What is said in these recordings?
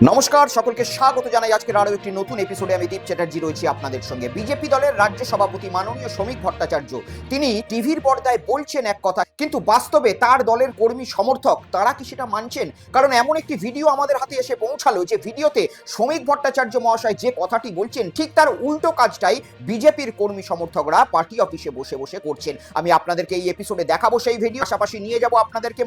নমস্কার, সকলকে স্বাগত জানাই আজকের আরো একটি নতুন এপিসোডে। আমি দীপ চ্যাটার্জি রয়েছি আপনাদের সঙ্গে। বিজেপি দলের রাজ্য সভাপতি মাননীয় শ্রমিক ভট্টাচার্য তিনি টিভির পর্দায় বলছেন এক কথা, কিন্তু বাস্তবে তার দলের কর্মী সমর্থক তারা কি সেটা মানছেন? কারণ এমন একটি ভিডিও আমাদের হাতে এসে পৌঁছালো যে ভিডিওতে শ্রমিক ভট্টাচার্য মহাশয় যে কথাটি বলছেন ঠিক তার উল্টো কাজটাই বিজেপির কর্মী সমর্থকরা পার্টি অফিসে বসে বসে করছেন। আমি আপনাদেরকে এই এপিসোডে দেখাবো সেই ভিডিও, পাশাপাশি নিয়ে যাব আপনাদেরকে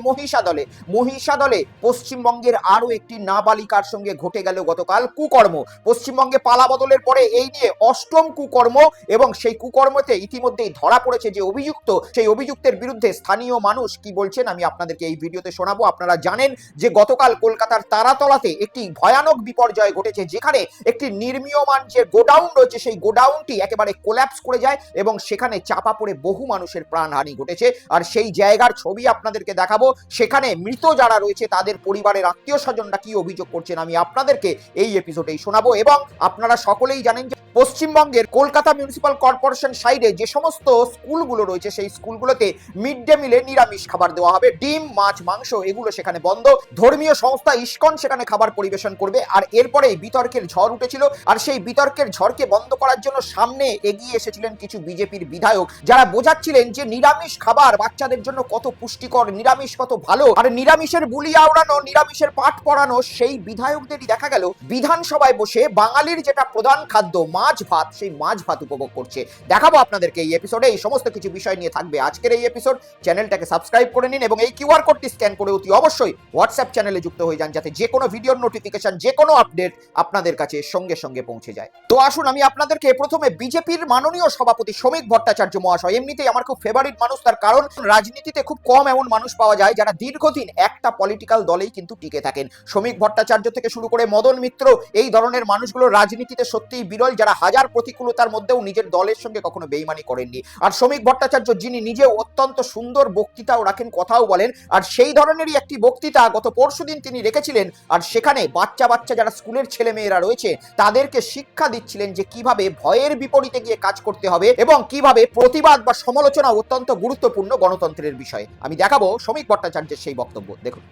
মহিষাদলে পশ্চিমবঙ্গের আরো একটি নাবালিকার সঙ্গে ঘটে গেল গতকাল কুকর্ম। পশ্চিমবঙ্গে পালা বদলের পরে এই নিয়ে অষ্টম কুকর্ম, এবং সেই কুকর্মতে ইতিমধ্যেই ধরা পড়েছে যে অভিযুক্ত, সেই অভিযুক্তের বিরুদ্ধে স্থানীয় মানুষ কি বলছেন আমি আপনাদেরকে এই ভিডিওতে শোনাবো। আপনারা জানেন যে গতকাল কলকাতার তারাতলাতে একটি ভয়ানক বিপর্যয় ঘটেছে, যেখানে একটি নির্মীয়মান যে গোডাউন রয়েছে সেই গোডাউনটি একেবারে কোল্যাপস করে যায় এবং সেখানে চাপা পড়ে বহু মানুষের প্রাণহানি ঘটেছে। আর সেই জায়গার ছবি আপনাদেরকে দেখাবো, সেখানে মৃত যারা রয়েছে তাদের পরিবারের আত্মীয় স্বজনরা কি অভিযোগ করছেন আমি আপনাদেরকে এই এপিসোডেই শোনাবো। এবং আপনারা সকলেই জানেন যে পশ্চিমবঙ্গের কলকাতা মিউনিসিপাল কর্পোরেশন সাইডে যে সমস্ত স্কুলগুলো রয়েছে সেই স্কুলগুলোতে মিড ডে মিলে নিরামিষ খাবার দেওয়া হবে। ডিম, মাছ, মাংস এগুলো সেখানে বন্ধ। ধর্মীয় সংস্থা ইসকন সেখানে খাবার পরিবেশন করবে। আর এরপরেই বিতর্কের ঝড় উঠেছিল, আর সেই বিতর্কের ঝড়কে বন্ধ করার জন্য সামনে এগিয়ে এসেছিলেন কিছু বিজেপির বিধায়ক, যারা বোঝাচ্ছিলেন যে নিরামিষ খাবার বাচ্চাদের জন্য কত পুষ্টিকর, নিরামিষ কত ভালো, আর নিরামিষের বুলি আওড়ানো, নিরামিষের পাঠ পড়ানো সেই বিধায়কদেরই দেখা গেল বিধানসভায় বসে বাঙালির যেটা প্রধান খাদ্য মাছ ভাত, সেই মাছ ভাত উপভোগ করছে। দেখাবো আপনাদেরকে এই এপিসোডে। এই সমস্ত কিছু বিষয় নিয়ে থাকবে আজকের এই এপিসোড। চ্যানেলটাকে সাবস্ক্রাইব করে নিন এবং এই কিউআর কোডটি স্ক্যান করে অতি অবশ্যই হোয়াটসঅ্যাপ চ্যানেলে যুক্ত হয়ে যান, যাতে যে কোনো ভিডিওর নোটিফিকেশন, যে কোনো আপডেট আপনাদের কাছে সঙ্গে সঙ্গে পৌঁছে যায়। তো আসুন আমি আপনাদেরকে প্রথমে বিজেপির মাননীয় সভাপতি শ্রমিক ভট্টাচার্য মহাশয়, এমনিতেই আমার খুব ফেভারিট মানুষ, তার কারণ রাজনীতিতে খুব কম এমন মানুষ পাওয়া যায় যারা দীর্ঘদিন একটা পলিটিক্যাল দলেই কিন্তু টিকে থাকেন। শ্রমিক ভট্টাচার্য থেকে শুরু করে মদন মিত্র, এই ধরনের মানুষগুলো রাজনীতিতে সত্যিই বিরল, যারা হাজার প্রতিকূলতার মধ্যেও নিজের দলের সঙ্গে কখনো বেইমানি করেননি। আর শ্রমিক ভট্টাচার্য যিনি নিজেও অত্যন্ত সুন্দর বক্তৃতাও রাখেন, কথাও বলেন, আর সেই ধরনেরই একটি বক্তৃতা গত পরশুদিন তিনি রেখেছিলেন। আর সেখানে বাচ্চা যারা স্কুলের ছেলে মেয়েরা রয়েছে তাদেরকে শিক্ষা দিচ্ছিলেন যে কিভাবে ভয়ের বিপরীতে গিয়ে কাজ করতে হবে এবং কিভাবে প্রতিবাদ বা সমালোচনা অত্যন্ত গুরুত্বপূর্ণ গণতন্ত্রের বিষয়। আমি দেখাবো শ্রমিক ভট্টাচার্যের সেই বক্তব্য, দেখুন।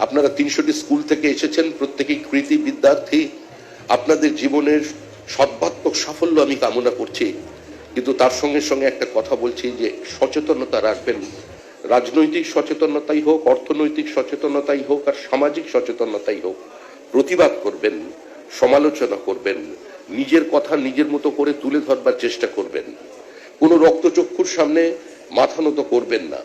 আপনারা 300টি স্কুল থেকে এসেছেন, প্রত্যেকেই কৃতি বিদ্যার্থী। আপনাদের জীবনের সর্বাত্মক সাফল্য আমি কামনা করছি, কিন্তু তার সঙ্গে সঙ্গে একটা কথা বলছি যে সচেতনতা রাখবেন। রাজনৈতিক সচেতনতাই হোক, অর্থনৈতিক সচেতনতাই হোক, আর সামাজিক সচেতনতাই হোক, প্রতিবাদ করবেন, সমালোচনা করবেন, নিজের কথা নিজের মতো করে তুলে ধরবার চেষ্টা করবেন। কোনো রক্তচক্ষুর সামনে মাথা নত করবেন না।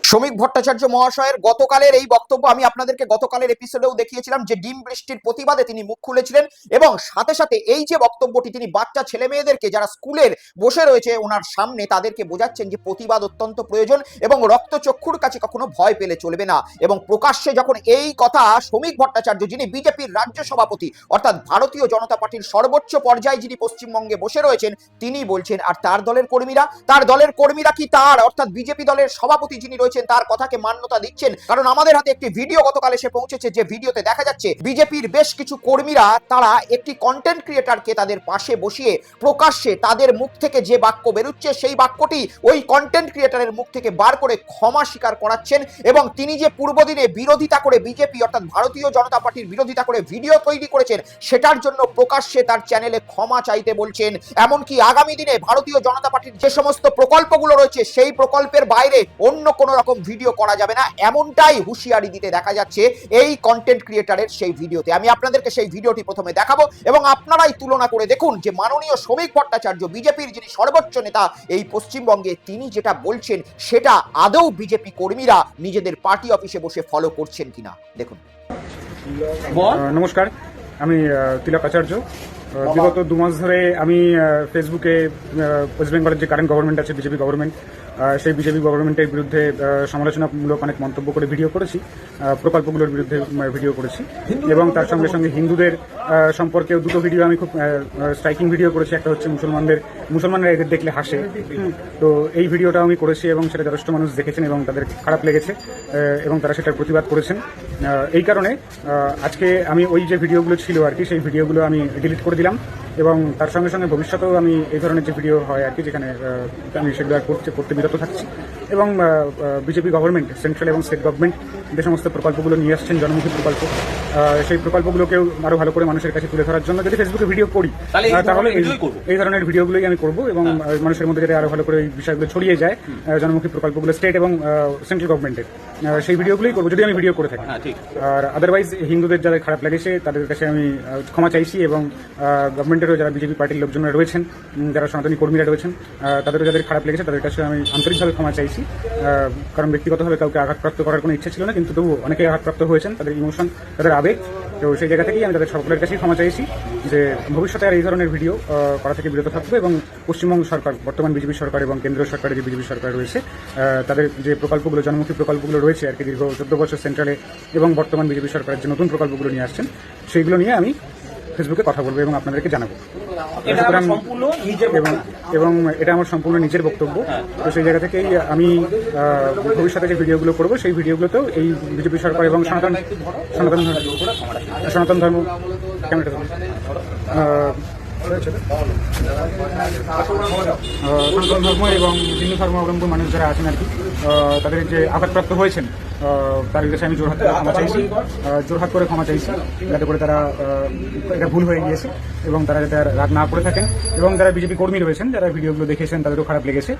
শ্রমিক ভট্টাচার্য মহাশয়ের গতকালের এই বক্তব্য আমি আপনাদেরকে গতকালের এপিসোডেও দেখিয়েছিলাম যে ডিম বৃষ্টির প্রতিবাদে তিনি মুখ খুলেছিলেন, এবং সাথে সাথে এই যে বক্তব্যটি তিনি বাচ্চা ছেলে মেয়েদেরকে যারা স্কুলের বসে রয়েছে ওনার সামনে তাদেরকে বোঝাচ্ছেন যে প্রতিবাদ অত্যন্ত প্রয়োজন এবং রক্তচক্ষুর কাছে কখনো ভয় পেলে চলবে না। এবং প্রকাশ্যে যখন এই কথা শ্রমিক ভট্টাচার্য, যিনি বিজেপির রাজ্য সভাপতি অর্থাৎ ভারতীয় জনতা পার্টির সর্বোচ্চ পর্যায়ে যিনি পশ্চিমবঙ্গে বসে রয়েছেন, তিনি বলছেন, আর তার দলের কর্মীরা কি তার অর্থাৎ বিজেপি দলের সভাপতি যিনি রয়েছেন তার কথাকে মান্যতা দিচ্ছেন? কারণ আমাদের হাতে একটি ভিডিও গতকাল এসে পৌঁছেছে, যে ভিডিওতে দেখা যাচ্ছে বিজেপির বেশ কিছু কর্মীরা তারা একটি কন্টেন্ট ক্রিয়েটরকে তাদের পাশে বসিয়ে প্রকাশ্যে তাদের মুখ থেকে যে বাক্য বেরোচ্ছে সেই বাক্যটি ওই কন্টেন্ট ক্রিয়েটরের মুখ থেকে বার করে ক্ষমা স্বীকার করাচ্ছেন, এবং তিনি যে পূর্বদিনে বিরোধিতা করে বিজেপি অর্থাৎ ভারতীয় জনতা পার্টির বিরোধিতা করে ভিডিও তৈরি করেছেন সেটার জন্য প্রকাশ্যে তার চ্যানেলে ক্ষমা চাইতে বলছেন। এমনকি আগামী দিনে ভারতীয় জনতা পার্টির যে সমস্ত প্রকল্পগুলো রয়েছে সেই প্রকল্পের বাইরে অন্য কোনো রকম ভিডিও করা যাবে না, এমনটাই হুঁশিয়ারি দিতে দেখা যাচ্ছে এই কন্টেন্ট ক্রিয়েটরের সেই ভিডিওতে। আমি আপনাদেরকে সেই ভিডিওটি প্রথমে দেখাবো এবং আপনারাই তুলনা করে দেখুন যে মাননীয় শ্রমিক ভট্টাচার্য, বিজেপির যিনি সর্বোচ্চ নেতা এই পশ্চিমবঙ্গে, তিনি যেটা বলছেন সেটা আদৌ বিজেপি কর্মীরা নিজেদের পার্টি অফিসে বসে ফলো করছেন কিনা দেখুন। নমস্কার, আমি তিলক আচার্য। বিগত 2 মাস ধরে আমি ফেসবুকে ওয়েস্ট বেঙ্গলের যে কারেন্ট গভর্নমেন্ট আছে, বিজেপি গভর্নমেন্ট, সেই বিজেপি গভর্নমেন্টের বিরুদ্ধে সমালোচনামূলক অনেক মন্তব্য করে ভিডিও করেছি, প্রকল্পগুলোর বিরুদ্ধে ভিডিও করেছি, এবং তার সঙ্গে সঙ্গে হিন্দুদের সম্পর্কেও 2টো ভিডিও আমি খুব স্ট্রাইকিং ভিডিও করেছি। একটা হচ্ছে মুসলমানরা এদের দেখলে হাসে, তো এই ভিডিওটা আমি করেছি এবং সেটা যথেষ্ট মানুষ দেখেছেন এবং তাদের খারাপ লেগেছে এবং তারা সেটার প্রতিবাদ করেছেন। এই কারণে আজকে আমি ওই যে ভিডিওগুলো ছিল আর কি, সেই ভিডিওগুলো আমি ডিলিট করে দিলাম, এবং তার সঙ্গে সঙ্গে ভবিষ্যতেও আমি এই ধরনের যে ভিডিও হয় আর কি, যেখানে আমি সেগুলো করতে বিরত থাকছি। এবং বিজেপি গভর্নমেন্ট, সেন্ট্রাল এবং স্টেট গভর্নমেন্ট যে সমস্ত প্রকল্পগুলো নিয়ে আসছেন, জনমুখী প্রকল্প, সেই প্রকল্পগুলোকেও আরও ভালো করে মানুষের কাছে তুলে ধরার জন্য যদি ফেসবুকে ভিডিও করি তাহলে এই ধরনের ভিডিওগুলোই আমি করব এবং মানুষের মধ্যে যাতে আরও ভালো করে এই বিষয়গুলো ছড়িয়ে যায়, জনমুখী প্রকল্পগুলো স্টেট এবং সেন্ট্রাল গভর্নমেন্টের, সেই ভিডিওগুলোই করবো যদি আমি ভিডিও করে থাকি। আর আদারওয়াইজ হিন্দুদের যারা খারাপ লেগেছে তাদের কাছে আমি ক্ষমা চাইছি এবং গভর্নমেন্টেরও যারা বিজেপি পার্টির লোকজনরা রয়েছেন, যারা সনাতনী কর্মীরা রয়েছেন, তাদেরও যাদের খারাপ লেগেছে তাদের কাছে আমি আন্তরিকভাবে ক্ষমা চাইছি। কারণ ব্যক্তিগতভাবে কাউকে আঘাতপ্রাপ্ত করার কোনো ইচ্ছে ছিল না, কিন্তু তবু অনেকেই আঘাতপ্রাপ্ত হয়েছেন, তাদের ইমোশন, তাদের আবেগ। তো সেই জায়গা থেকেই আমি তাদের সকলের কাছেই ক্ষমা চাইছি যে ভবিষ্যতে আর এই ধরনের ভিডিও করা থেকে বিরত থাকবে এবং পশ্চিমবঙ্গ সরকার, বর্তমান বিজেপি সরকার এবং কেন্দ্রীয় সরকারের যে বিজেপি সরকার রয়েছে, তাদের যে প্রকল্পগুলো, জনমুখী প্রকল্পগুলো রয়েছে আর কি, দীর্ঘ 14 বছর সেন্ট্রালে এবং বর্তমান বিজেপি সরকারের যে নতুন প্রকল্পগুলো নিয়ে আসছেন সেইগুলো নিয়ে আমি ফেসবুকে কথা বলবো এবং আপনাদেরকে জানাবো। এবং এটা আমার সম্পূর্ণ নিজের বক্তব্য। তো সেই জায়গা থেকেই আমি ভবিষ্যতে যে ভিডিওগুলো করবো সেই ভিডিওগুলোতেও এই বিজেপি সরকার এবং সনাতন ধর্ম সনাতন ধর্ম এবং হিন্দু ধর্মাবলম্বী মানুষ যারা আছেন আর কি, তাদের যে আঘাতপ্রাপ্ত হয়েছেন তাদের কাছে আমি জোরহাত করে ক্ষমা চাইছি যাতে করে তারা এটা ভুল হয়ে গিয়েছে এবং তারা যাতে রাগ না করে থাকেন। এবং যারা বিজেপি কর্মী রয়েছেন, যারা ভিডিওগুলো দেখেছেন, তাদেরও খারাপ লেগেছে,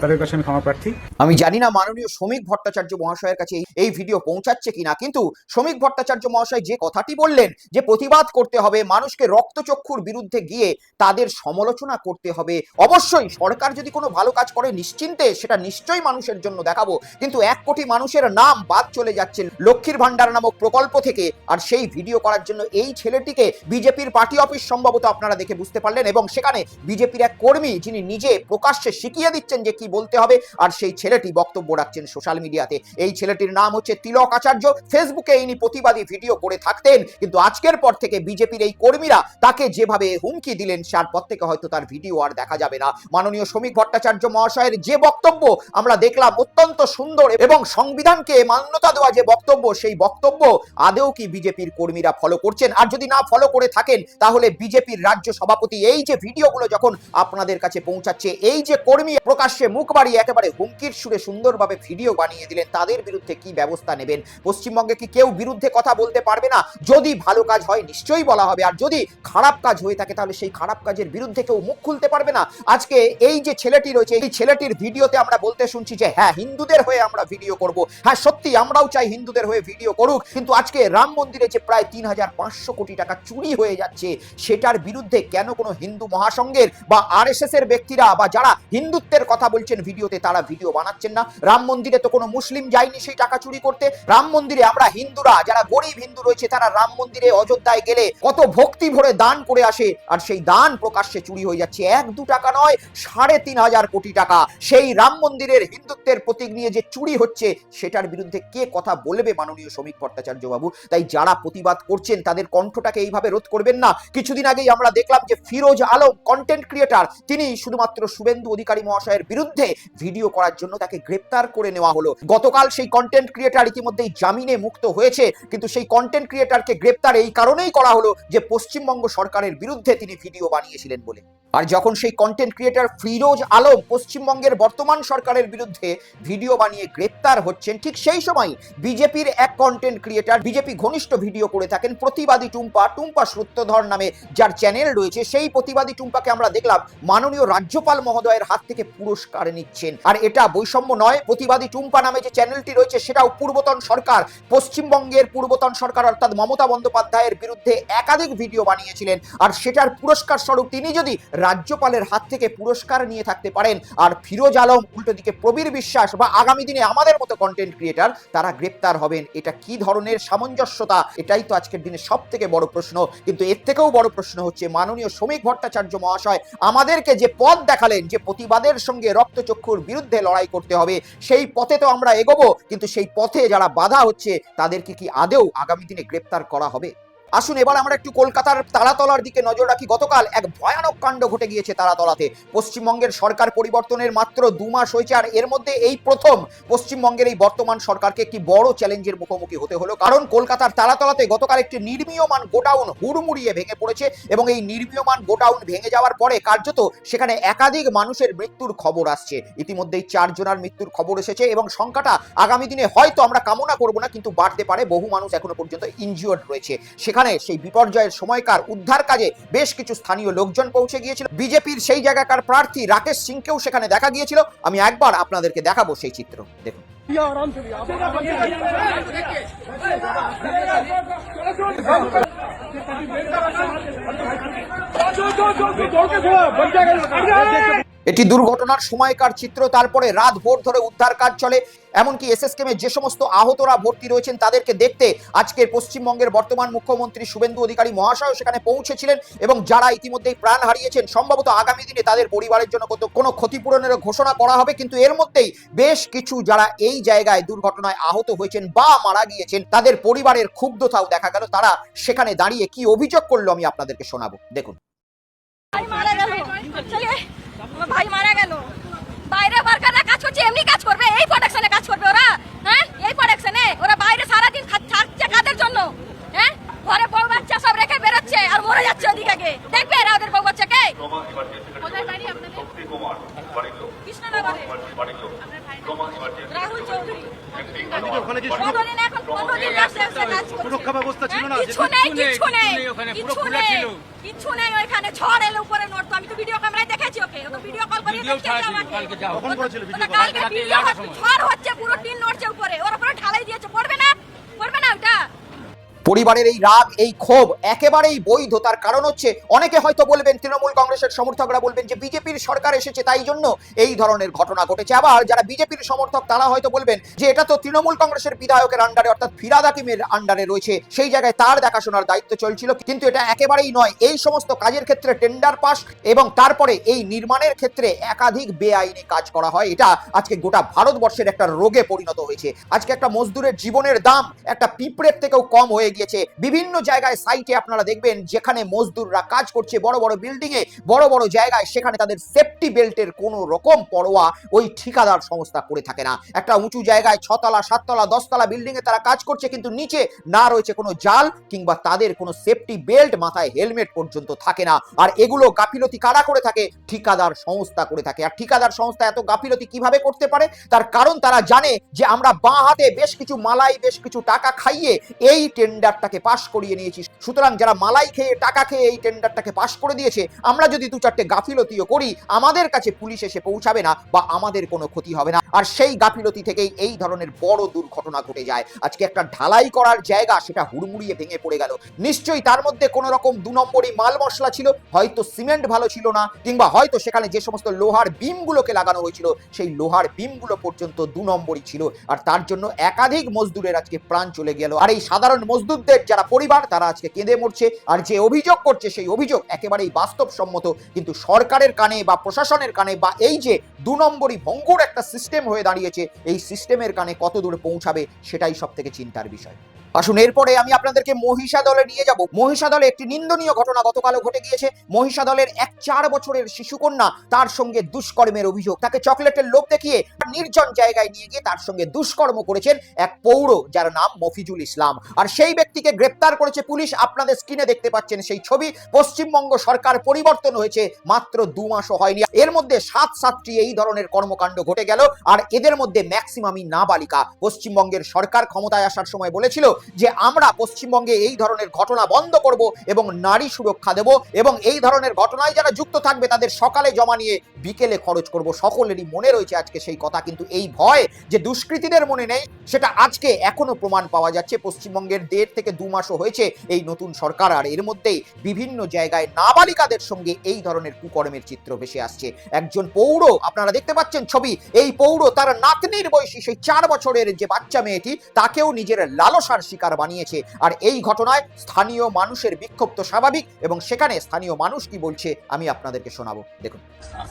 তাদের কাছে আমি ক্ষমা প্রার্থী। আমি জানি না মাননীয় শ্রমিক ভট্টাচার্য মহাশয়ের কাছে এই ভিডিও পৌঁছাচ্ছে কিনা, কিন্তু শ্রমিক ভট্টাচার্য মহাশয় যে কথাটি বললেন যে প্রতিবাদ করতে হবে, মানুষকে রক্তচক্ষুর বিরুদ্ধে গিয়ে তাদের সমালোচনা করতে হবে, অবশ্যই সরকার যদি কোনো ভালো কাজ করে নিশ্চিন্তে সেটা নিশ্চয়ই মানুষের জন্য দেখাবো, কিন্তু 1 কোটি মানুষের নাম বাদ চলে যাচ্ছে লক্ষ্মীর ভান্ডার নামক প্রকল্প থেকে, আর সেই ভিডিও করার জন্য এই ছেলেটিকে বিজেপির পার্টি অফিস সম্ভবত আপনারা দেখে বুঝতে পারলেন, এবং সেখানে বিজেপির এক কর্মী যিনি নিজে প্রকাশ্যে শিখিয়ে দিচ্ছেন যে কি বলতে হবে, আর সেই ছেলেটি বক্তব্য রাখছেন সোশ্যাল মিডিয়াতে। এই ছেলেটির নাম হচ্ছে তিলক আচার্য। ফেসবুকে ইনি প্রতিবাদী ভিডিও করে থাকতেন, কিন্তু আজকের পর থেকে বিজেপির এই কর্মীরা তাকে যেভাবে হুমকি দিলেন তারপর থেকে হয়তো তার ভিডিও আর দেখা যাবে না। মাননীয় শ্রমিক ভট্টাচার্য মহাশয়ের যে বক্তব্য আমরা দেখলাম, অত্যন্ত সুন্দর এবং সংবিধানকে মান্যতা দেওয়া যে বক্তব্য, সেই বক্তব্য আদৌ কি বিজেপির কর্মীরা ফলো করছেন? আর যদি না ফলো করে থাকেন তাহলে বিজেপির রাজ্য সভাপতি এই যে ভিডিওগুলো যখন আপনাদের কাছে পৌঁছাচ্ছে, এই যে কর্মী প্রকাশ্যে মুখ বাড়িয়ে একেবারে হুমকির সুরে সুন্দরভাবে ভিডিও বানিয়ে দিলেন, তাদের বিরুদ্ধে কি ব্যবস্থা নেবেন? পশ্চিমবঙ্গে কি কেউ বিরুদ্ধে কথা বলতে পারবে না? যদি ভালো কাজ হয় নিশ্চয়ই বলা হবে, আর যদি খারাপ কাজ হয়ে থাকে তাহলে সেই খারাপ কাজের বিরুদ্ধে কেউ মুখ খুলতে পারবে না। আজকে এই যে ছেলেটি রয়েছে, এই ছেলেটির ভিডিওতে আমরা বলতে শুনছি যে হ্যাঁ, হিন্দুদের হয়ে আমরা ভিডিও করব। হ্যাঁ, সত্যি আমরাও চাই হিন্দুদের হয়ে ভিডিও করুক, কিন্তু আজকে রাম মন্দিরে যে প্রায় 3500 কোটি টাকা চুরি হয়ে যাচ্ছে, সেটার বিরুদ্ধে কেন কোনো হিন্দু মহাসংঘের বা RSS এর ব্যক্তিরা বা যারা হিন্দুত্বের কথা বলছেন ভিডিওতে, তারা ভিডিও বানাচ্ছেন না? রাম মন্দিরে তো কোনো মুসলিম যায়নি সেই টাকা চুরি করতে। রাম মন্দিরে আমরা হিন্দুরা, যারা গরিব হিন্দু রয়েছে, তারা রাম মন্দিরে অযোধ্যায় গেলে কত ভক্তি ভরে দান করে আসে, আর সেই দান প্রকাশ্যে চুরি হয়ে যাচ্ছে। 1-2 টাকা নয়, 3500 কোটি টাকা সেই রাম মন্দিরের হিন্দুত্বের প্রতীক নিয়ে যে চুরি হচ্ছে, সেটার বিরুদ্ধে কে কথা বলবে মাননীয় শ্রমিক ভট্টাচার্য বাবু? তাই যারা প্রতিবাদ করছেন তাদের কণ্ঠটাকে এইভাবে রোধ করবেন না। কিছুদিন আগেই আমরা দেখলাম যে ফিরোজ আলম, কন্টেন্ট ক্রিয়েটার, তিনি শুধুমাত্র শুভেন্দু অধিকারী মহাশয়ের বিরুদ্ধে ভিডিও করার জন্য তাকে গ্রেপ্তার করে নেওয়া হলো। গতকাল সেই কন্টেন্ট ক্রিয়েটার ইতিমধ্যেই জামিনে মুক্ত হয়েছে, কিন্তু সেই কন্টেন্ট ক্রিয়েটারকে গ্রেপ্তার এই কারণেই করা হলো যে পশ্চিমবঙ্গ সরকারের বিরুদ্ধে তিনি ভিডিও বানিয়েছিলেন বলে। আর যখন সেই কন্টেন্ট ক্রিয়েটার ফিরোজ আলম পশ্চিমবঙ্গের বর্তমান সরকারের বিরুদ্ধে ভিডিও বানিয়ে গ্রেপ্তার হচ্ছেন, ঠিক সেই সময় বিজেপির এক কন্টেন্ট ক্রিয়েটার, বিজেপি ঘনিষ্ঠ ভিডিও করে থাকেন প্রতিবাদী টুম্পা সূত্রধর নামে যার চ্যানেল রয়েছে, সেই প্রতিবাদী টুম্পাকে আমরা দেখলাম মাননীয় রাজ্যপাল মহোদয়ের হাত থেকে পুরস্কার নিচ্ছেন। আর এটা বৈষম্য নয়, প্রতিবাদী টুম্পা নামে যে চ্যানেলটি রয়েছে সেটাও পূর্বতন সরকার, পশ্চিমবঙ্গের পূর্বতন সরকার অর্থাৎ মমতা বন্দ্যোপাধ্যায়ের বিরুদ্ধে একাধিক ভিডিও বানিয়েছিলেন, আর সেটার পুরস্কার স্বরূপ তিনি যদি রাজ্যপালের হাত থেকে পুরস্কার নিয়ে থাকতে পারেন, আর ফিরোজ আলম উল্টো দিকে প্রবীর বিশ্বাস বা আগামী দিনে আমাদের মতো কন্টেন্ট ক্রিয়েটার তারা গ্রেপ্তার হবেন, এটা কি ধরনের সামঞ্জস্যতা? এটাই তো আজকের দিনে সব থেকে বড় প্রশ্ন। কিন্তু এর থেকেও বড় প্রশ্ন হচ্ছে মাননীয় শ্রমিক ভট্টাচার্য মহাশয় আমাদেরকে যে পথ দেখালেন, যে প্রতিবাদের সঙ্গে রক্তচক্ষুর বিরুদ্ধে লড়াই করতে হবে, সেই পথে তো আমরা এগোবো, কিন্তু সেই পথে যারা বাধা হচ্ছে তাদেরকে কি আদেও আগামী দিনে গ্রেপ্তার করা হবে? আসুন এবার আমরা একটু কলকাতার তারাতলার দিকে নজর রাখি। গতকাল এক ভয়ানক কাণ্ড ঘটে গিয়েছে তারাতলাতে। পশ্চিমবঙ্গের সরকার পরিবর্তনের মাত্র 2 মাস হয়েছে, আর এর মধ্যে এই প্রথম পশ্চিমবঙ্গের এই বর্তমান সরকারকে একটি বড় চ্যালেঞ্জের মুখোমুখি হতে হলো। কারণ কলকাতার তারাতলাতে গতকাল একটি নির্মীয়মান গোডাউন হুড়মুড়িয়ে ভেঙে পড়েছে, এবং এই নির্মীয়মান গোডাউন ভেঙে যাওয়ার পরে কার্যত সেখানে একাধিক মানুষের মৃত্যুর খবর আসছে। ইতিমধ্যেই 4 জনের মৃত্যুর খবর এসেছে, এবং সংখ্যাটা আগামী দিনে হয়তো আমরা কামনা করব না, কিন্তু বাড়তে পারে। বহু মানুষ এখনো পর্যন্ত ইনজিওর্ড রয়েছে। সেখানে সেই বিপর্যয়ের সময়কার উদ্ধার কাজে বেশ কিছু স্থানীয় লোকজন পৌঁছে গিয়েছিল। বিজেপির সেই জায়গাকার প্রার্থী রাকেশ সিংকেও সেখানে দেখা গিয়েছিল। আমি একবার আপনাদেরকে দেখাবো সেই চিত্র, দেখুন। এটি দুর্ঘটনার সময়কার চিত্র। তারপরে রাত ভোর ধরে উদ্ধার কাজ চলে। এমনকি এসএসকেমে যে সমস্ত আহতরা ভর্তি রয়েছেন তাদেরকে দেখতে আজকের পশ্চিমবঙ্গের বর্তমান মুখ্যমন্ত্রী শুভেন্দু অধিকারী মহাশয় সেখানে পৌঁছেছিলেন, এবং যারা ইতিমধ্যেই প্রাণ হারিয়েছেন সম্ভবত আগামী দিনে তাদের পরিবারের জন্য কোনো ক্ষতিপূরণের ঘোষণা করা হবে। কিন্তু এর মধ্যেই বেশ কিছু যারা এই জায়গায় দুর্ঘটনায় আহত হয়েছেন বা মারা গিয়েছেন তাদের পরিবারের ক্ষুব্ধতাও দেখা গেল। তারা সেখানে দাঁড়িয়ে কি অভিযোগ করলো আমি আপনাদেরকে শোনাবো, দেখুন। ভাই মারা গেল, বাইরে ওয়ার্কাররা কাজ করছে, এমনি কাজ করবে, এই প্রোডাকশনে কাজ করবে ওরা। হ্যাঁ, এই প্রোডাকশনে ওরা বাইরে সারাদিন থাকছে কাদের জন্য? হ্যাঁ, ঘরে বউ বাচ্চা সব রেখে বেরোচ্ছে আর মরে যাচ্ছে ওদিকে। দেখবে এরা ওদের বউ বাচ্চাকে। কোথায় বাড়ি আপনাদের? কৃষ্ণনগরে। রাহুল চৌধুরী। কতদিন এখন 15 দিন কাজ করছে। সুরক্ষা ব্যবস্থা ছিল না, কিছু নেই ওইখানে। ঝড় এলো উপরে নড়তো। আমি তো ভিডিও ক্যামেরায় দেখেছি ওকে, ও তো ভিডিও কল করে দেখেছি আমাকে। কখন করেছিল ভিডিও কল? কালকে ভিডিও ঝড় হচ্ছে, পুরো টিন নড়ছে উপরে, ওর উপরে ঢালাই দিয়েছে। পড়বে না ওটা। পরিবারের এই রাগ, এই ক্ষোভ একেবারেই বৈধ। তার কারণ হচ্ছে, অনেকে হয়তো বলবেন, তৃণমূল কংগ্রেসের সমর্থকরা বলবেন যে বিজেপির সরকার এসেছে তাই জন্য এই ধরনের ঘটনা ঘটেছে। আবার যারা বিজেপির সমর্থক তারা হয়তো বলবেন যে এটা তো তৃণমূল কংগ্রেসের বিধায়কের আন্ডারে, অর্থাৎ ফিরাদ হাকিমের আন্ডারে রয়েছে, সেই জায়গায় তার দেখাশোনার দায়িত্ব চলছিল। কিন্তু এটা একেবারেই নয়। এই সমস্ত কাজের ক্ষেত্রে টেন্ডার পাস এবং তারপরে এই নির্মাণের ক্ষেত্রে একাধিক বেআইনি কাজ করা হয়। এটা আজকে গোটা ভারতবর্ষের একটা রোগে পরিণত হয়েছে। আজকে একটা মজদুরের জীবনের দাম একটা পিঁপড়ের থেকেও কম হয়ে গিয়েছে। বিভিন্ন জায়গায় সাইটে আপনারা দেখবেন যেখানে মজদুররা কাজ করছে, বড় বড় বিল্ডিং এ, বড় বড় জায়গায়, সেখানে তাদের সেফটি বেল্টের কোনো রকম পরোয়া ওই ঠিকাদার সংস্থা করে থাকে না। একটা উঁচু জায়গায় 6 তলা 7 তলা 10 তলা বিল্ডিং এ তারা কাজ করছে, কিন্তু নিচে না রয়েছে কোনো জাল কিংবা তাদের কোনো সেফটি বেল্ট, মাথায় হেলমেট পর্যন্ত থাকে না। আর এগুলো গাফিলতি কারা করে থাকে? ঠিকাদার সংস্থা করে থাকে। আর ঠিকাদার সংস্থা এত গাফিলতি কিভাবে করতে পারে? তার কারণ তারা জানে যে আমরা বাঁ হাতে বেশ কিছু মালাই, বেশ কিছু টাকা খাইয়ে এই টেন্ডারটাকে পাশ করিয়ে নিয়েছি। সুতরাং যারা মালাই খেয়ে, টাকা খেয়ে এই টেন্ডারটাকে পাশ করে দিয়েছে, আমরা যদি 2-4টে গাফিলতিও করি আমাদের কাছে পুলিশ এসে পৌঁছাবে না বা আমাদের কোনো ক্ষতি হবে না। আর সেই গাফিলতি থেকেই এই ধরনের বড় দুর্ঘটনা ঘটে যায়। আজকে একটা ঢালাই করার জায়গা সেটা হুড়মুড়িয়ে ভেঙে পড়ে গেল। নিশ্চয়ই তার মধ্যে কোনো রকম 2 নম্বরই মাল মশলা ছিল, হয়তো সিমেন্ট ভালো ছিল না, কিংবা হয়তো সেখানে যে সমস্ত লোহার বিমগুলোকে লাগানো হয়েছিল সেই লোহার বিমগুলো পর্যন্ত 2 নম্বরই ছিল। আর তার জন্য একাধিক মজদুরের আজকে প্রাণ চলে গেল। আর এই সাধারণ মজদুরদের যারা পরিবার, তারা আজকে কেঁদে মরছে। আর যে অভিযোগ করছে সেই অভিযোগ একেবারেই বাস্তবসম্মত, কিন্তু সরকারের কানে বা প্রশাসনের কানে বা এই যে 2 নম্বরই ভঙ্গুর একটা সিস্টেম হয়ে দাঁড়িয়েছে, এই সিস্টেমের কানে কত দূর পৌঁছাবে সেটাই সব থেকে চিন্তার বিষয়। আসুন এরপরে আমি আপনাদেরকে মহিষাদলে নিয়ে যাব। মহিষাদলে একটি নিন্দনীয় ঘটনা গতকালও ঘটে গিয়েছে। মহিষাদলের এক 4 বছরের শিশুকন্যা, তার সঙ্গে দুষ্কর্মের অভিযোগ। তাকে চকলেটের লোভ দেখিয়ে নির্জন জায়গায় নিয়ে গিয়ে তার সঙ্গে দুষ্কর্ম করেছেন এক পৌর, যার নাম মফিজুল ইসলাম। আর সেই ব্যক্তিকে গ্রেপ্তার করেছে পুলিশ। আপনাদের স্ক্রিনে দেখতে পাচ্ছেন সেই ছবি। পশ্চিমবঙ্গ সরকার পরিবর্তন হয়েছে মাত্র 2 মাসও হয়নি, এর মধ্যে 7-7টি এই ধরনের কর্মকাণ্ড ঘটে গেল। আর এদের মধ্যে ম্যাক্সিমামই নাবালিকা। পশ্চিমবঙ্গের সরকার ক্ষমতায় আসার সময় বলেছিল যে আমরা পশ্চিমবঙ্গে এই ধরনের ঘটনা বন্ধ করব এবং নারী সুরক্ষা দেব, এবং এই ধরনের ঘটনায় যারা যুক্ত থাকবে তাদের সকালে জমা নিয়ে বিকেলে খরচ করব। সকলেরই মনে রয়েছে আজকে সেই কথা, কিন্তু এই ভয় যে দুষ্কৃতীদের মনে নেই সেটা আজকে এখনো প্রমাণ পাওয়া যাচ্ছে। পশ্চিমবঙ্গের 1.5 থেকে 2 মাসও হয়েছে এই নতুন সরকার, আর এর মধ্যেই বিভিন্ন জায়গায় নাবালিকাদের সঙ্গে এই ধরনের কুকর্মের চিত্র ভেসে আসছে। একজন পৌর, আপনারা দেখতে পাচ্ছেন ছবি, এই পৌর তার নাতনির বয়সী সেই 4 বছরের যে বাচ্চা মেয়েটি, তাকেও নিজের লালসার শিকার বানিয়েছে। আর এই ঘটনায় স্থানীয় মানুষের বিক্ষোভ তো স্বাভাবিক, এবং সেখানে স্থানীয় মানুষ কি বলছে আমি আপনাদেরকে শোনাবো, দেখুন।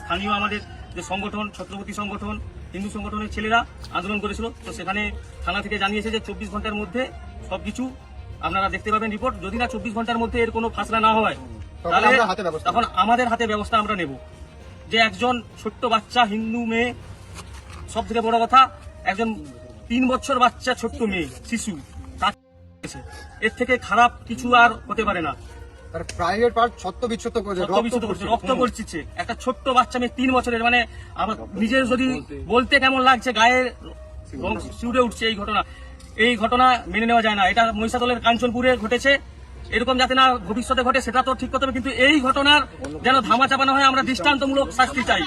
স্থানীয় আমাদের যে সংগঠন, ছত্রপতি সংগঠন, হিন্দু সংগঠনের ছেলেরা আন্দোলন করেছিল, তো সেখানে থানা থেকে জানিয়েছে যে 24 ঘন্টার মধ্যে সবকিছু আপনারা দেখতে পাবেন রিপোর্ট। যদি না 24 ঘন্টার মধ্যে এর কোনো ফাসলা না হয় তাহলে তখন আমাদের হাতে ব্যবস্থা আমরা নেব। যে একজন ছোট্ট বাচ্চা হিন্দু মেয়ে, সব থেকে বড় কথা একজন 3 বছর বাচ্চা ছোট্ট মেয়ে শিশু, তার এর থেকে খারাপ কিছু আর হতে পারে না। প্রাইভেট পার্ট ছত্র বিচ্ছুত রক্ত পড়ছে একটা ছোট্ট বাচ্চা মেয়ে 3 বছরের, মানে আমার নিজের যদি বলতে কেমন লাগছে, গায়ে শিউরে উঠছে। এই ঘটনা মেনে নেওয়া যায় না। এটা মহিষাদলের কাঞ্চনপুরে ঘটেছে, এরকম যাতে না ভবিষ্যতে ঘটে সেটা তো ঠিক করতে হবে, কিন্তু এই ঘটনার যেন ধামা চাপানো হয়। আমরা দৃষ্টান্তমূলক শাস্তি চাই।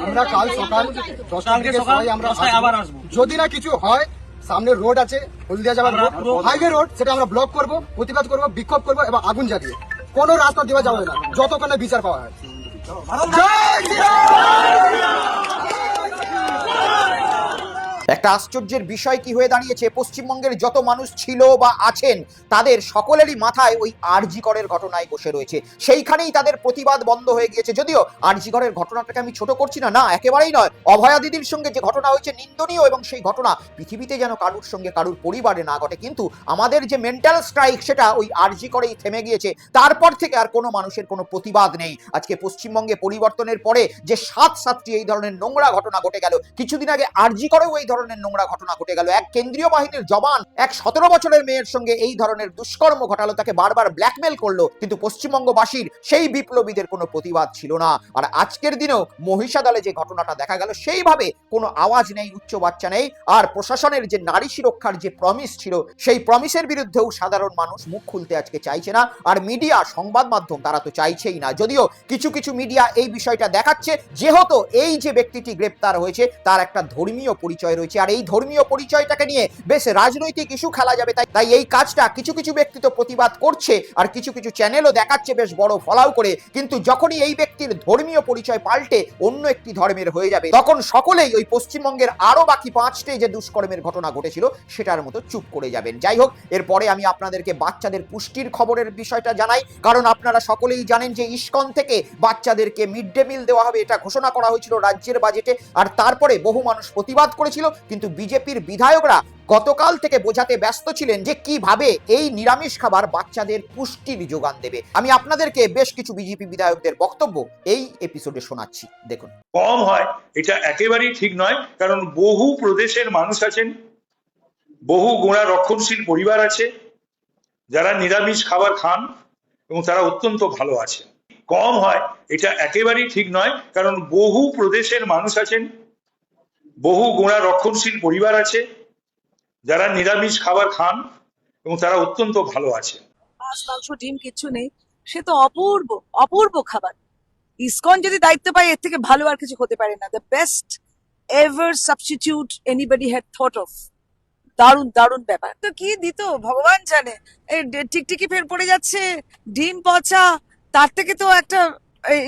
আমরা কাল সকাল 10টার দিকে সবাই আমরা আবার আসবো। যদি না কিছু হয়, সামনে রোড আছে, হলদিয়া যাওয়ার রোড, হাইওয়ে রোড, সেটা আমরা ব্লক করব, প্রতিবাদ করব, বিক্ষোভ করব এবং আগুন জ্বালিয়ে কোনো রাস্তা দেওয়া যাবে না যতক্ষণ না বিচার পাওয়া হয়। একটা আশ্চর্যের বিষয় কি হয়ে দাঁড়িয়েছে, পশ্চিমবঙ্গের যত মানুষ ছিল বা আছেন তাদের সকলেরই মাথায় ওই আরজি করের ঘটনায় বসে রয়েছে। সেইখানেই তাদের প্রতিবাদ বন্ধ হয়ে গিয়েছে। যদিও আরজি করের ঘটনাটাকে আমি ছোট করছি না, না একেবারেই নয়। অভয়া দিদির সঙ্গে যে ঘটনা হয়েছে নিন্দনীয়, এবং সেই ঘটনা পৃথিবীতে যেন কারুর সঙ্গে কারুর পরিবারে না ঘটে। কিন্তু আমাদের যে মেন্টাল স্ট্রাইক সেটা ওই আরজি করেই থেমে গিয়েছে। তারপর থেকে আর কোনো মানুষের কোনো প্রতিবাদ নেই। আজকে পশ্চিমবঙ্গে পরিবর্তনের পরে যে 7-7টি এই ধরনের নোংরা ঘটনা ঘটে গেল, কিছুদিন আগে আরজি করেও এই ধরনের নোংরা ঘটনা ঘটে গেল। এক কেন্দ্রীয় বাহিনীর জওয়ান এক 17 বছরের মেয়ের সঙ্গে এই ধরনের দুষ্কর্ম ঘটালো, তাকে বারবার ব্ল্যাকমেল করলো, কিন্তু পশ্চিমবঙ্গবাসীর সেই বিপ্লবীদের কোনো প্রতিবাদ ছিল না। আর আজকের দিনেও মহিষাদলে যে ঘটনাটা দেখা গেল, সেইভাবে কোনো আওয়াজ নেই, উচ্চ বাচ্চা নেই। আর প্রশাসনের যে নারী সুরক্ষার যে প্রমিস ছিল, সেই প্রমিসের বিরুদ্ধেও সাধারণ মানুষ মুখ খুলতে আজকে চাইছে না। আর মিডিয়া, সংবাদ মাধ্যম, তারা তো চাইছেই না। যদিও কিছু কিছু মিডিয়া এই বিষয়টা দেখাচ্ছে যেহেতু এই যে ব্যক্তিটি গ্রেপ্তার হয়েছে তার একটা ধর্মীয় পরিচয় রয়েছে, আর এই ধর্মীয় পরিচয়টাকে নিয়ে বেশ রাজনৈতিক ইস্যু খেলা যাবে। তাই এই কাজটা কিছু কিছু ব্যক্তি তো প্রতিবাদ করছে, আর কিছু কিছু চ্যানেলও দেখাচ্ছে বেশ বড় ফলাও করে। কিন্তু যখনই এই ব্যক্তির ধর্মীয় পরিচয় পাল্টে অন্য একটি ধর্মের হয়ে যাবে, তখন সকলেই ওই পশ্চিমবঙ্গের আরো বাকি 5টি যে দুষ্কর্মের ঘটনা ঘটেছিল সেটার মতো চুপ করে যাবেন। যাই হোক, এরপরে আমি আপনাদেরকে বাচ্চাদের পুষ্টির খবরের বিষয়টা জানাই, কারণ আপনারা সকলেই জানেন যে ইসকন থেকে বাচ্চাদেরকে মিড ডে মিল দেওয়া হবে, এটা ঘোষণা করা হয়েছিল রাজ্যের বাজেটে। আর তারপরে বহু মানুষ প্রতিবাদ করেছিল, কিন্তু বিজেপির বিধায়করা গতকাল থেকে বোঝাতে ব্যস্ত ছিলেন যে কিভাবে এই নিরামিষ খাবার বাচ্চাদের পুষ্টির যোগান দেবে। আমি আপনাদেরকে বেশ কিছু বিজেপি বিধায়কদের বক্তব্য এই এপিসোডে শোনাচ্ছি, দেখুন। কম হয় এটা একেবারেই ঠিক নয়, কারণ বহু প্রদেশের মানুষ আছেন, বহু গোঁড়া রক্ষণশীল পরিবার আছে যারা নিরামিষ খাবার খান এবং তারা অত্যন্ত ভালো আছেন। কম হয় এটা একেবারেই ঠিক নয়, কারণ বহু প্রদেশের মানুষ আছেন, বহু গোঁড়া রক্ষণশীল পরিবার আছে যারা নিরামিষ খাবার খান এবং তারা অত্যন্ত ভালো আছে। মাছ মাংস ডিম কিচ্ছু নেই, সে তো অপূর্ব অপূর্ব খাবার। ইসকন যদি দায়িত্ব পায় এর থেকে ভালো আর কিছু হতে পারে না। The best ever substitute anybody had thought of. দারুণ দারুণ ব্যাপার। তো কি দিত ভগবান জানে। এই টিকটিকি ফের পড়ে যাচ্ছে, ডিম পচা, তার থেকে তো একটা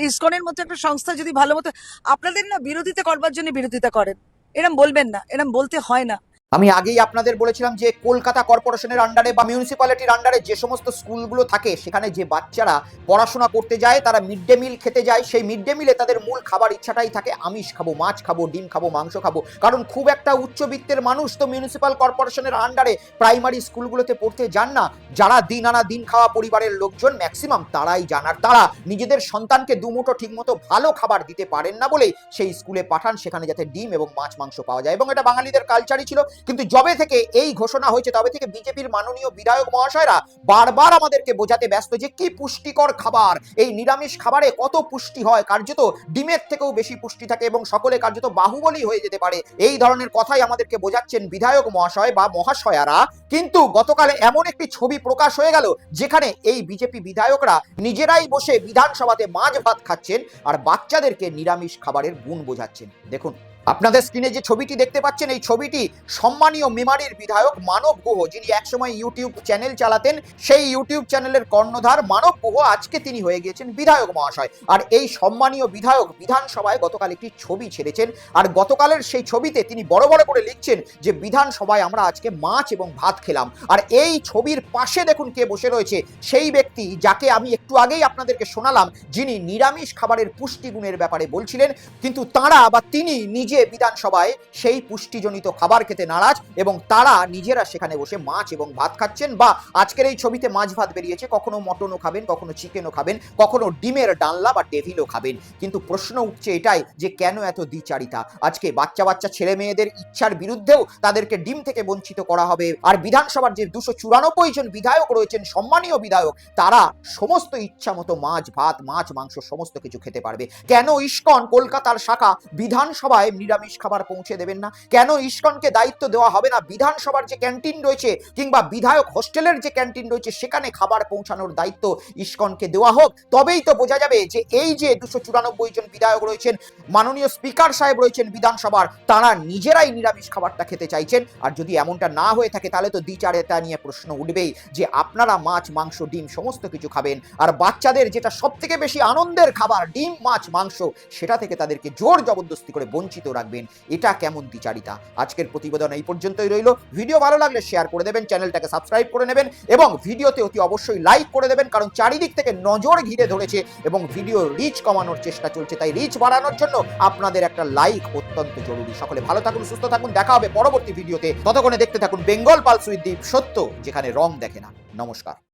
ইসকনের মতো একটা সংস্থা যদি ভালো মতো, আপনাদের না বিরোধিতা করবার জন্য বিরোধিতা করেন, এরম বলবেন না, এরম বলতে হয় না। আমি আগেই আপনাদের বলেছিলাম যে কলকাতা কর্পোরেশনের আন্ডারে বা মিউনিসিপ্যালিটির আন্ডারে যে সমস্ত স্কুলগুলো থাকে, সেখানে যে বাচ্চারা পড়াশোনা করতে যায়, তারা মিড ডে মিল খেতে যায়, সেই মিড ডে মিলে তাদের মূল খাবার ইচ্ছাটাই থাকে আমিষ খাবো, মাছ খাবো, ডিম খাবো, মাংস খাবো। কারণ খুব একটা উচ্চবিত্তের মানুষ তো মিউনিসিপ্যাল কর্পোরেশনের আন্ডারে প্রাইমারি স্কুলগুলোতে পড়তে যান না। যারা দিন আনা দিন খাওয়া পরিবারের লোকজন ম্যাক্সিমাম তারাই যান, আর তারা নিজেদের সন্তানকে দুমুঠো ঠিকমতো ভালো খাবার দিতে পারেন না বলেই সেই স্কুলে পাঠান, সেখানে যাতে ডিম এবং মাছ মাংস পাওয়া যায়। এবং এটা বাঙালিদের কালচারই ছিল। কিন্তু যবে থেকে এই ঘোষণা হয়েছে তবে থেকে বিজেপির মাননীয় বিধায়ক মহাশয়রা বারবার আমাদেরকে বোঝাতে ব্যস্ত যে কি পুষ্টিকর খাবার, এই নিরামিষ খাবারে কত পুষ্টি হয়, কার্যত ডিমের থেকেও বেশি পুষ্টি থাকে এবং সকলে কার্যত বাহুবলী হয়ে যেতে পারে। এই ধরনের কথাই আমাদেরকে বোঝাচ্ছেন বিধায়ক মহাশয় বা মহাশয়ারা। কিন্তু গতকালে এমন একটি ছবি প্রকাশ হয়ে গেল যেখানে এই বিজেপি বিধায়করা নিজেরাই বসে বিধানসভাতে মাছ ভাত খাচ্ছেন আর বাচ্চাদেরকে নিরামিষ খাবারের গুণ বোঝাচ্ছেন। দেখুন, আপনাদের স্ক্রিনে যে ছবিটি দেখতে পাচ্ছেন, এই ছবিটি সম্মানীয় মেমারির বিধায়ক মানব গুহ, যিনি একসময় ইউটিউব চ্যানেল চালাতেন, সেই ইউটিউব চ্যানেলের কর্ণধার মানব গুহ আজকে তিনি হয়ে গিয়েছেন বিধায়ক মহাশয়। আর এই সম্মানীয় বিধায়ক বিধানসভায় গতকাল একটি ছবি ছেড়েছেন, আর গতকালের সেই ছবিতে তিনি বড় বড় করে লিখছেন যে বিধানসভায় আমরা আজকে মাছ এবং ভাত খেলাম। আর এই ছবির পাশে দেখুন কে বসে রয়েছে, সেই ব্যক্তি যাকে আমি একটু আগেই আপনাদেরকে শোনালাম, যিনি নিরামিষ খাবারের পুষ্টিগুণের ব্যাপারে বলছিলেন, কিন্তু তাঁরা বা তিনি নিজে নিজে বিধানসভায় সেই পুষ্টিজনিত খাবার খেতে নারাজ এবং তারা নিজেরা সেখানে বসে মাছ এবং ভাত খাচ্ছেন, বা আজকের এই ছবিতে মাছ ভাত বেরিয়েছে, কখনো মটনও খাবেন, কখনো চিকেনও খাবেন, কখনো ডিমের ডালনা বা টেভিলও খাবেন। কিন্তু প্রশ্ন উঠছে এটাই যে কেন এত দ্বিচারিতা? আজকে বাচ্চা বাচ্চা ছেলে মেয়েদের ইচ্ছার বিরুদ্ধেও তাদেরকে ডিম থেকে বঞ্চিত করা হবে, আর বিধানসভার যে 294 জন বিধায়ক রয়েছেন, সম্মানীয় বিধায়ক, তারা সমস্ত ইচ্ছা মতো মাছ ভাত মাছ মাংস সমস্ত কিছু খেতে পারবে। কেন ইসকন কলকাতার শাখা বিধানসভায় নিরামিষ খাবার পৌঁছে দেবেন না? কেন ইসকনকে দায়িত্ব দেওয়া হবে না বিধানসভার যে ক্যান্টিন রয়েছে কিংবা বিধায়ক হোস্টেলের যে ক্যান্টিন রয়েছে সেখানে খাবার পৌঁছানোর দায়িত্ব ইসকনকে দেওয়া হোক? তবেই তো বোঝা যাবে যে এই যে 294 জন বিধায়ক রয়েছেন, মাননীয় স্পিকার সাহেব রয়েছেন বিধানসভার, তারা নিজেরাই নিরামিষ খাবারটা খেতে চাইছেন। আর যদি এমনটা না হয়ে থাকে তাহলে তো দ্বিচারিতা নিয়ে প্রশ্ন উঠবেই যে আপনারা মাছ মাংস ডিম সমস্ত কিছু খাবেন, আর বাচ্চাদের যেটা সব থেকে বেশি আনন্দের খাবার ডিম মাছ মাংস, সেটা থেকে তাদেরকে জোর জবরদস্তি করে বঞ্চিত রাখবেন। এটা কেমন দ্বিচারিতা? আজকের প্রতিবেদন এই পর্যন্তই রইল। ভিডিও ভালো লাগলে শেয়ার করে দেবেন, চ্যানেলটাকে সাবস্ক্রাইব করে নেবেন এবং ভিডিওতে অতি অবশ্যই লাইক করে দেবেন, কারণ চারিদিক থেকে নজর ঘিরে ধরেছে এবং ভিডিও রিচ কমানোর চেষ্টা চলছে, তাই রিচ বাড়ানোর জন্য আপনাদের একটা লাইক অত্যন্ত জরুরি। সকলে ভালো থাকুন, সুস্থ থাকুন, দেখা হবে পরবর্তী ভিডিওতে। ততক্ষণে দেখতে থাকুন বেঙ্গল পালস উইথ দীপ, সত্য যেখানে রং দেখে না। নমস্কার।